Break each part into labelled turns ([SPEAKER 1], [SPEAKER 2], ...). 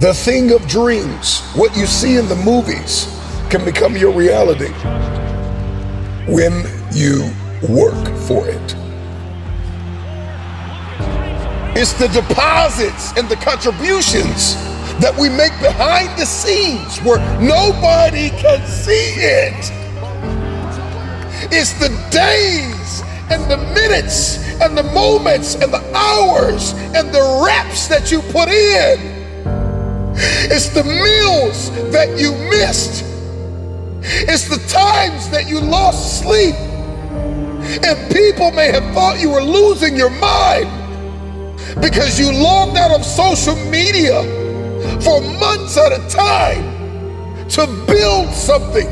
[SPEAKER 1] The thing of dreams, what you see in the movies, can become your reality when you work for it. It's the deposits and the contributions that we make behind the scenes where nobody can see it. It's the days and the minutes and the moments and the hours and the reps that you put in. It's the meals that you missed. It's the times that you lost sleep. And people may have thought you were losing your mind because you logged out of social media for months at a time to build something.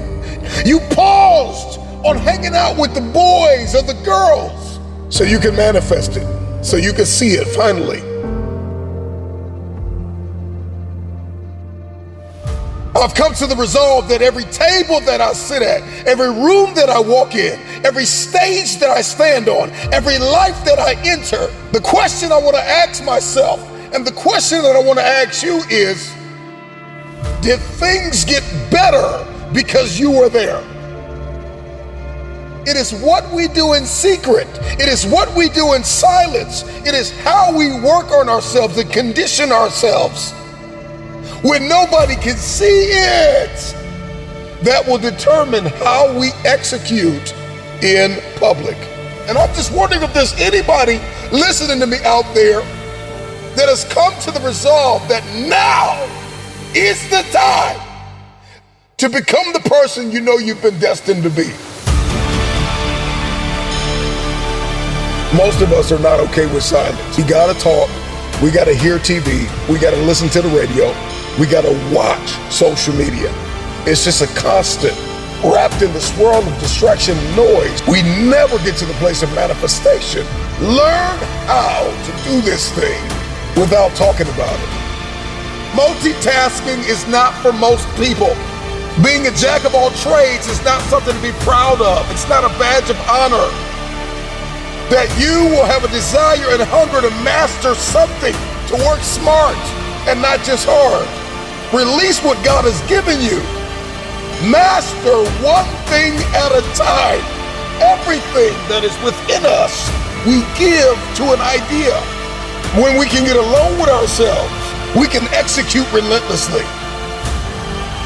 [SPEAKER 1] You paused on hanging out with the boys or the girls so you can manifest it, so you can see it finally. I've come to the resolve that every table that I sit at, every room that I walk in, every stage that I stand on, every life that I enter, the question I want to ask myself and the question that I want to ask you is, did things get better because you were there? It is what we do in secret. It is what we do in silence. It is how we work on ourselves and condition ourselves when nobody can see it, that will determine how we execute in public. And I'm just wondering if there's anybody listening to me out there that has come to the resolve that now is the time to become the person you know you've been destined to be. Most of us are not okay with silence. We gotta talk, we gotta hear TV, we gotta listen to the radio, we gotta watch social media. It's just a constant, wrapped in the swirl of distraction and noise. We never get to the place of manifestation. Learn how to do this thing without talking about it. Multitasking is not for most people. Being a jack of all trades is not something to be proud of. It's not a badge of honor. That you will have a desire and hunger to master something, to work smart and not just hard. Release what God has given you. Master one thing at a time. Everything that is within us, we give to an idea. When we can get alone with ourselves, we can execute relentlessly.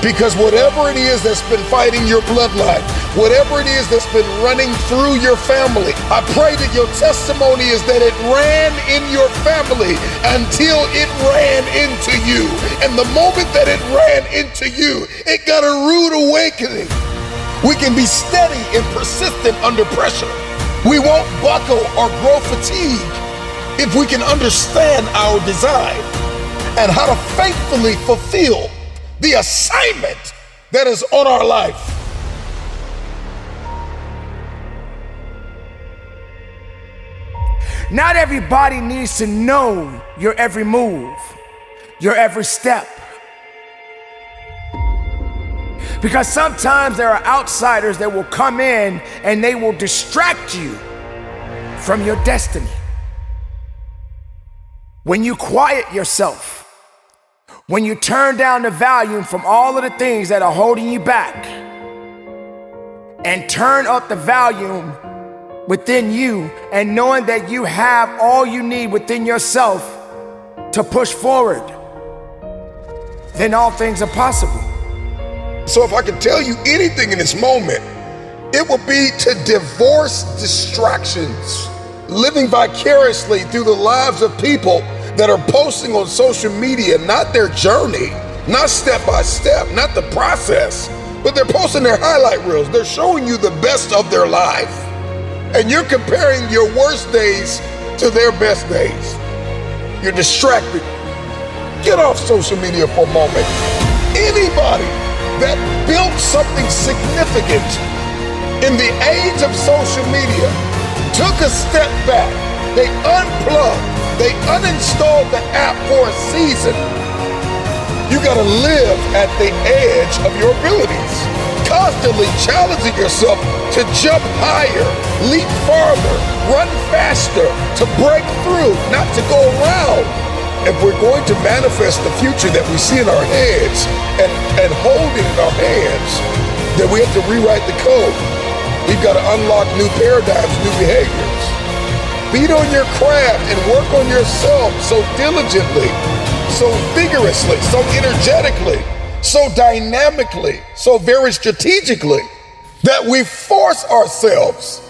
[SPEAKER 1] Because whatever it is that's been fighting your bloodline, whatever it is that's been running through your family, I pray that your testimony is that it ran in your family until it ran into you. And the moment that it ran into you, it got a rude awakening. We can be steady and persistent under pressure. We won't buckle or grow fatigue if we can understand our design and how to faithfully fulfill the assignment that is on our life.
[SPEAKER 2] Not everybody needs to know your every move, your every step. Because sometimes there are outsiders that will come in and they will distract you from your destiny. When you quiet yourself, when you turn down the volume from all of the things that are holding you back and turn up the volume within you and knowing that you have all you need within yourself to push forward, then all things are possible.
[SPEAKER 1] So if I could tell you anything in this moment, it would be to divorce distractions, living vicariously through the lives of people that are posting on social media, not their journey, not step by step, not the process, but they're posting their highlight reels. They're showing you the best of their life. And you're comparing your worst days to their best days. You're distracted. Get off social media for a moment. Anybody that built something significant in the age of social media took a step back. They unplugged. They uninstalled the app for a season. You gotta live at the edge of your abilities, constantly challenging yourself to jump higher, leap farther, run faster, to break through, not to go around. if we're going to manifest the future that we see in our heads and hold it in our hands, then we have to rewrite the code. We've got to unlock new paradigms, new behaviors. Beat on your craft and work on yourself so diligently, so vigorously, so energetically, so dynamically, so very strategically that we force ourselves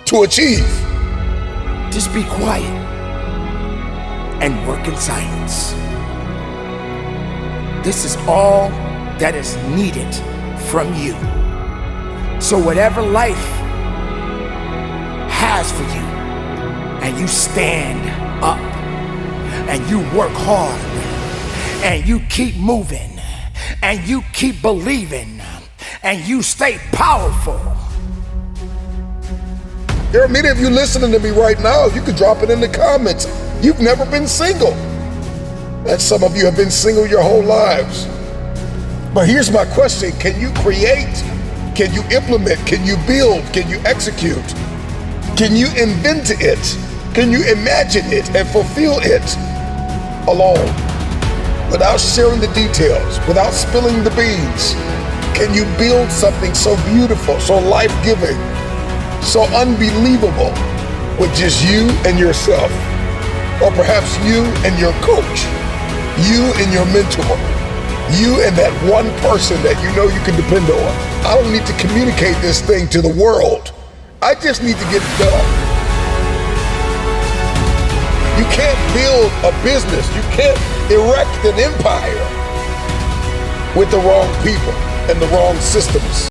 [SPEAKER 1] to achieve.
[SPEAKER 2] Just be quiet and work in silence. This is all that is needed from you. So whatever life has for you, and you stand up, and you work hard, and you keep moving, and you keep believing, and you stay powerful.
[SPEAKER 1] There are many of you listening to me right now. You could drop it in the comments. You've never been single. And some of you have been single your whole lives. But here's my question. Can you create? Can you implement? Can you build? Can you execute? Can you invent it? Can you imagine it and fulfill it alone? Without sharing the details, without spilling the beans, can you build something so beautiful, so life-giving, so unbelievable with just you and yourself? Or perhaps you and your coach, you and your mentor, you and that one person that you know you can depend on. I don't need to communicate this thing to the world. I just need to get it done. You can't build a business, you can't erect an empire with the wrong people and the wrong systems.